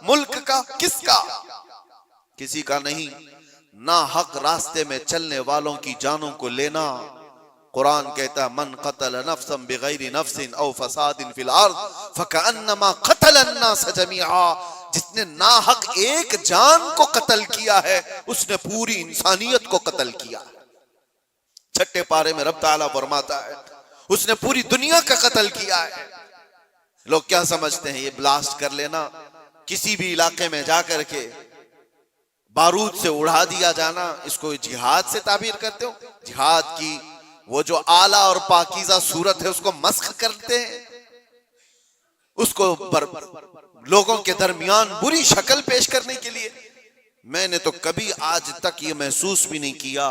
मुल्क का, किसका? किसी का नहीं। ना हक रास्ते में चलने वालों की जानों को लेना। कुरान कहता है मन कतल नफ्सन बिगैरि नफ्सिन औ फसादिन फिल अर्द फकअन्नमा कतल अन्नास जमीआ। जिसने नाहक एक जान को कत्ल किया है उसने पूरी इंसानियत को कत्ल किया है। छठे पारे में रब ताला फरमाता है उसने पूरी दुनिया का कत्ल किया है। लोग क्या समझते हैं ये ब्लास्ट कर लेना, किसी भी इलाके में जाकर के बारूद से उड़ा दिया जाना, इसको जिहाद से ताबीर करते हो? जिहाद की वो जो आला और पाकीज़ा सूरत है उसको मस्ख करते हैं, उसको लोगों के दरमियान बुरी शक्ल पेश करने के लिए। मैंने तो कभी आज तक ये महसूस भी नहीं किया।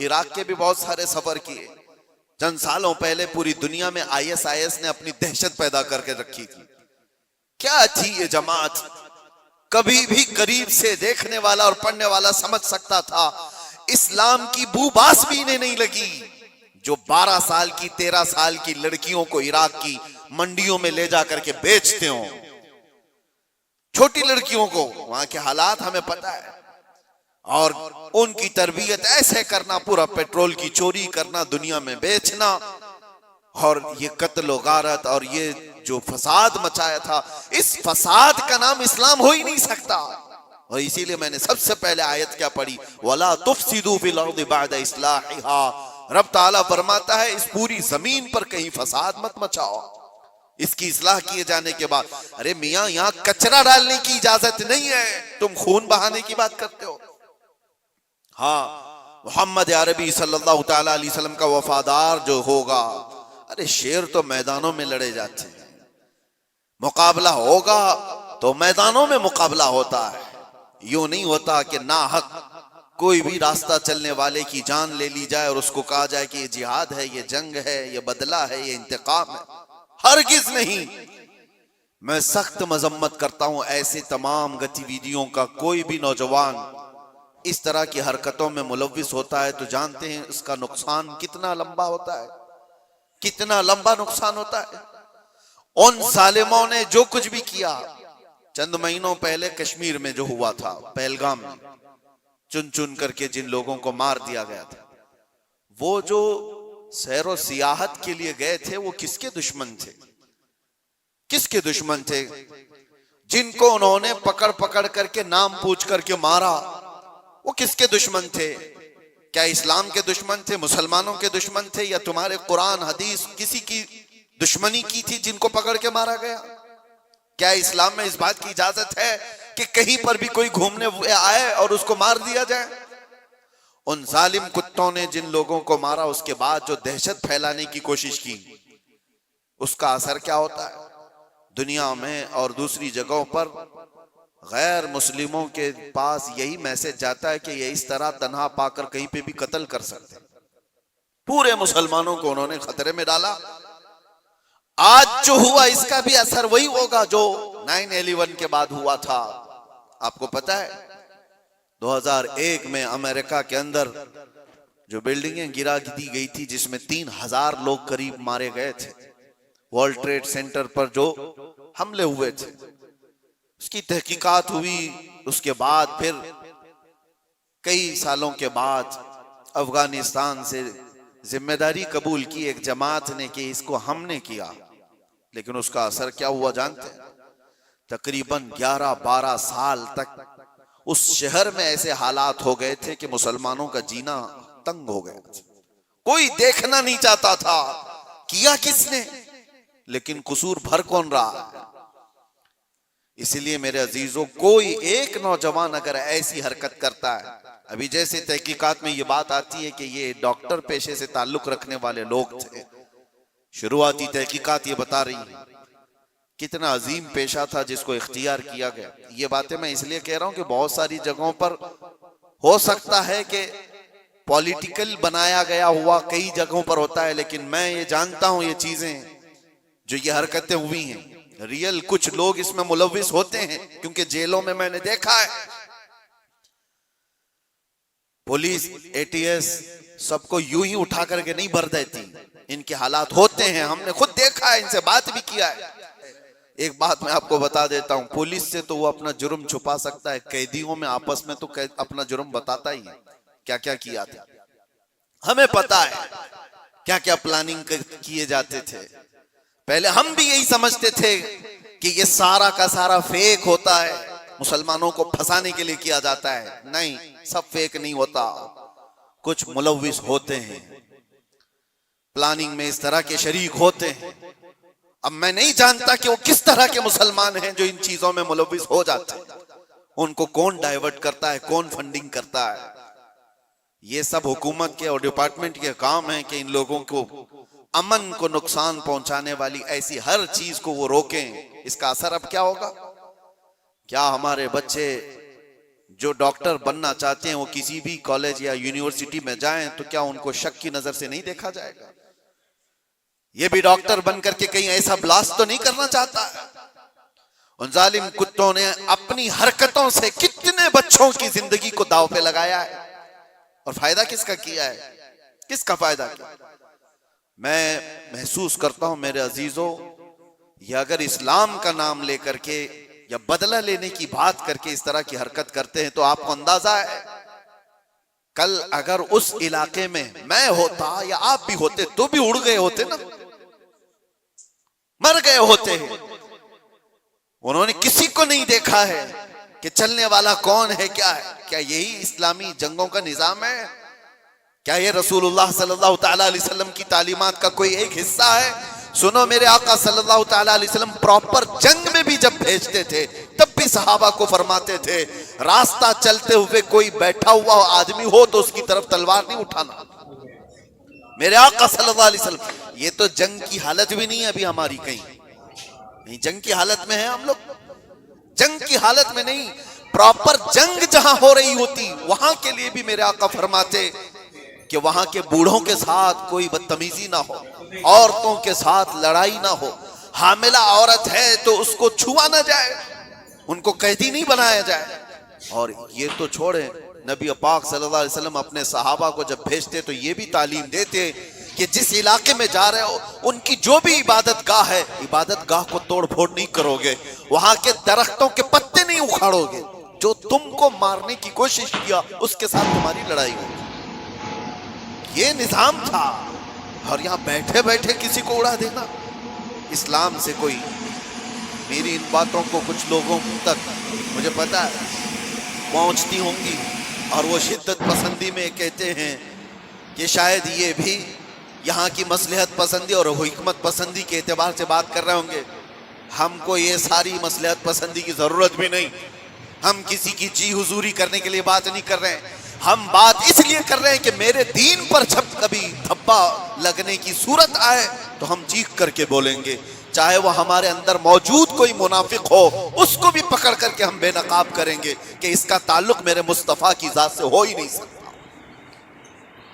इराक के भी बहुत सारे सफर किए। चंद सालों पहले पूरी दुनिया में ISIS ने अपनी दहशत पैदा करके रखी थी। क्या थी ये जमात? कभी भी करीब से देखने वाला और पढ़ने वाला समझ सकता था इस्लाम की बूबास भी इन्हें नहीं लगी। जो 12 साल की 13 साल की लड़कियों को इराक की मंडियों में ले जाकर के बेचते हो, छोटी लड़कियों को, वहां के हालात हमें पता है, और उनकी तरबियत ऐसे करना, पूरा पेट्रोल की चोरी करना, दुनिया में बेचना, और ये कत्ल गारत और ये जो फसाद मचाया था, इस फसाद का नाम इस्लाम हो ही नहीं सकता। और इसीलिए मैंने सबसे पहले आयत क्या पढ़ी, वला तुफसिदू फिल अर्दि बअद इस्लाहिहा। रब ताला फरमाता है इस पूरी जमीन पर कहीं फसाद मत मचाओ इसकी इस्लाह किए जाने के बाद। अरे मियां यहां कचरा डालने की इजाजत नहीं है, तुम खून बहाने की बात करते हो। हाँ, मोहम्मद अरबी सल्लल्लाहु तआला अलैहि वसल्लम का वफादार जो होगा, अरे शेर तो मैदानों में लड़े जाते हैं, मुकाबला होगा तो मैदानों में मुकाबला होता है। यूं नहीं होता कि नाहक कोई भी रास्ता चलने वाले की जान ले ली जाए और उसको कहा जाए कि ये जिहाद है, ये जंग है, ये बदला है, ये इंतकाम है। हरगिज नहीं। मैं सख्त मजम्मत करता हूं ऐसे तमाम गतिविधियों का। कोई भी नौजवान इस तरह की हरकतों में मुलव्विस होता है तो जानते हैं इसका नुकसान कितना लंबा होता है, कितना लंबा नुकसान होता है। उन जालिमों ने जो कुछ भी किया, चंद महीनों पहले कश्मीर में जो हुआ था, पहलगाम में चुन चुन करके जिन लोगों को मार दिया गया था, वो जो सैरो सियाहत के लिए गए थे वो किसके दुश्मन थे? किसके दुश्मन थे? जिनको उन्होंने पकड़ पकड़ करके नाम पूछ करके मारा, वो किसके दुश्मन थे? क्या इस्लाम के दुश्मन थे, मुसलमानों के दुश्मन थे, या तुम्हारे कुरान हदीस किसी की दुश्मनी की थी जिनको पकड़ के मारा गया? क्या इस्लाम में इस बात की इजाजत है कि कहीं पर भी कोई घूमने आए और उसको मार दिया जाए? उन जालिम कुत्तों ने जिन लोगों को मारा, उसके बाद जो दहशत फैलाने की कोशिश की, उसका असर क्या होता है दुनिया में और दूसरी जगहों पर? गैर मुस्लिमों के पास यही मैसेज जाता है कि ये इस तरह तन्हा पाकर कहीं पे भी कत्ल कर सकते। पूरे मुसलमानों को उन्होंने खतरे में डाला। आज जो हुआ इसका भी असर वही होगा जो 9/11 के बाद हुआ था। आपको पता है 2001 में अमेरिका के अंदर जो बिल्डिंगें गिरा दी गई थी जिसमें 3000 लोग करीब मारे गए थे, वर्ल्ड ट्रेड सेंटर पर जो हमले हुए थे, उसकी तहकीकात हुई। उसके बाद फिर कई सालों के बाद अफगानिस्तान से जिम्मेदारी कबूल की एक जमात ने कि इसको हमने किया, लेकिन उसका असर क्या हुआ जानते हैं? तकरीबन 11-12 साल तक उस शहर में ऐसे हालात हो गए थे कि मुसलमानों का जीना तंग हो गया। कोई देखना नहीं चाहता था किया किसने, लेकिन कसूर भर कौन रहा? इसलिए मेरे अजीजों, कोई एक नौजवान अगर ऐसी हरकत करता है, अभी जैसे तहकीकात में ये बात आती है कि ये डॉक्टर पेशे से ताल्लुक रखने वाले लोग थे, शुरुआती तहकीकात ये बता रही है कितना अजीम पेशा था जिसको इख्तियार किया गया। ये बातें मैं इसलिए कह रहा हूं कि बहुत सारी जगहों पर हो सकता है कि पॉलिटिकल बनाया गया हुआ कई जगहों पर होता है, लेकिन मैं ये जानता हूं ये चीजें जो ये हरकतें हुई हैं, रियल कुछ लोग इसमें मुलव्विस होते हैं, क्योंकि जेलों में मैंने देखा है पुलिस ATS सबको यूं ही उठा करके नहीं भर देती, इनके हालात होते हैं, हमने खुद देखा है, इनसे बात भी किया है। एक बात मैं आपको बता देता हूं, पुलिस से तो वो अपना जुर्म छुपा सकता है, कैदियों में आपस में तो अपना जुर्म बताता ही है क्या क्या किया था। हमें पता है क्या क्या प्लानिंग किए जाते थे। पहले हम भी यही समझते थे कि ये सारा का सारा फेक होता है, मुसलमानों को फंसाने के लिए किया जाता है। नहीं, सब फेक नहीं होता, कुछ मुलव्विस होते हैं, प्लानिंग में इस तरह के शरीक होते हैं। अब मैं नहीं जानता कि वो किस तरह के मुसलमान हैं जो इन चीजों में मुलव्विस हो जाते हैं, उनको कौन डाइवर्ट करता है, कौन फंडिंग करता है। ये सब हुकूमत के और डिपार्टमेंट के काम है कि इन लोगों को अमन को नुकसान पहुंचाने वाली ऐसी हर चीज को वो रोकें। इसका असर अब क्या होगा? क्या हमारे बच्चे जो डॉक्टर बनना चाहते हैं वो किसी भी कॉलेज या यूनिवर्सिटी में जाएं तो क्या उनको शक की नजर से नहीं देखा जाएगा? ये भी डॉक्टर बनकर के कहीं ऐसा ब्लास्ट तो नहीं करना चाहता है? उन जालिम कुत्तों ने अपनी हरकतों से कितने बच्चों की जिंदगी को दांव पे लगाया है, और फायदा किसका किया है? किसका फायदा किया? मैं महसूस करता हूं मेरे अजीजों, ये अगर इस्लाम का नाम लेकर के या बदला लेने की बात करके इस तरह की हरकत करते हैं तो आपको अंदाजा है कल अगर उस इलाके में मैं होता या आप भी होते तो भी उड़ गए होते ना, मर गए होते हैं। उन्होंने किसी को नहीं देखा है कि चलने वाला कौन है, क्या है। क्या यही इस्लामी जंगों का निजाम है? क्या ये रसूलुल्लाह सल्लल्लाहु तआला अलैहि वसल्लम की तालीमात का कोई एक हिस्सा है? सुनो, मेरे आका सल्लल्लाहु तआला अलैहि वसल्लम प्रॉपर जंग में भी जब भेजते थे तब भी सहाबा को फरमाते थे, रास्ता चलते हुए कोई बैठा हुआ आदमी हो तो उसकी तरफ तलवार नहीं उठाना। मेरे आका सल्लल्लाहु अलैहि वसल्लम, ये तो जंग की हालत भी नहीं है अभी हमारी, कहीं जंग की हालत में है हम लोग? जंग की हालत में नहीं, प्रॉपर जंग जहां हो रही होती वहां के लिए भी मेरे आका फरमाते कि वहां के बूढ़ों के साथ कोई बदतमीजी ना हो, औरतों के साथ लड़ाई ना हो, हामिला औरत है तो उसको छुआ ना जाए, उनको कैदी नहीं बनाया जाए। और ये तो छोड़े, नबी पाक सल्लल्लाहु अलैहि वसल्लम अपने सहाबा को जब भेजते तो ये भी तालीम देते कि जिस इलाके में जा रहे हो उनकी जो भी इबादत गाह है, इबादत गाह को तोड़ फोड़ नहीं करोगे, वहां के दरख्तों के पत्ते नहीं उखाड़ोगे, जो तुमको मारने की कोशिश किया उसके साथ तुम्हारी लड़ाई होगी। ये निजाम था। और यहां बैठे बैठे किसी को उड़ा देना, इस्लाम से कोई, मेरी इन बातों को कुछ लोगों तक मुझे पता है पहुंचती होंगी और वो शिद्दत पसंदी में कहते हैं कि शायद ये भी यहाँ की मसलहत पसंदी और हिकमत पसंदी के एतबार से बात कर रहे होंगे। हमको ये सारी मसलहत पसंदी की जरूरत भी नहीं, हम किसी की जी हुजूरी करने के लिए बात नहीं कर रहे हैं। हम बात इसलिए कर रहे हैं कि मेरे दीन पर जब कभी धब्बा लगने की सूरत आए तो हम चीख करके बोलेंगे, चाहे वो हमारे अंदर मौजूद कोई मुनाफिक हो उसको भी पकड़ करके हम बेनकाब करेंगे कि इसका ताल्लुक मेरे मुस्तफा की जात से हो ही नहीं सकता।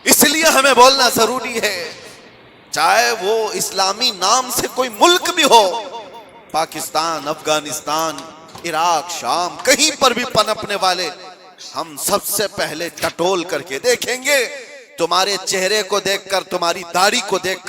इसलिए हमें बोलना जरूरी है, चाहे वो इस्लामी नाम से कोई मुल्क भी हो, पाकिस्तान, अफगानिस्तान, इराक, शाम, कहीं पर भी पनपने वाले, हम सबसे पहले टटोल करके देखेंगे। तुम्हारे चेहरे को देखकर, तुम्हारी दाढ़ी को देखकर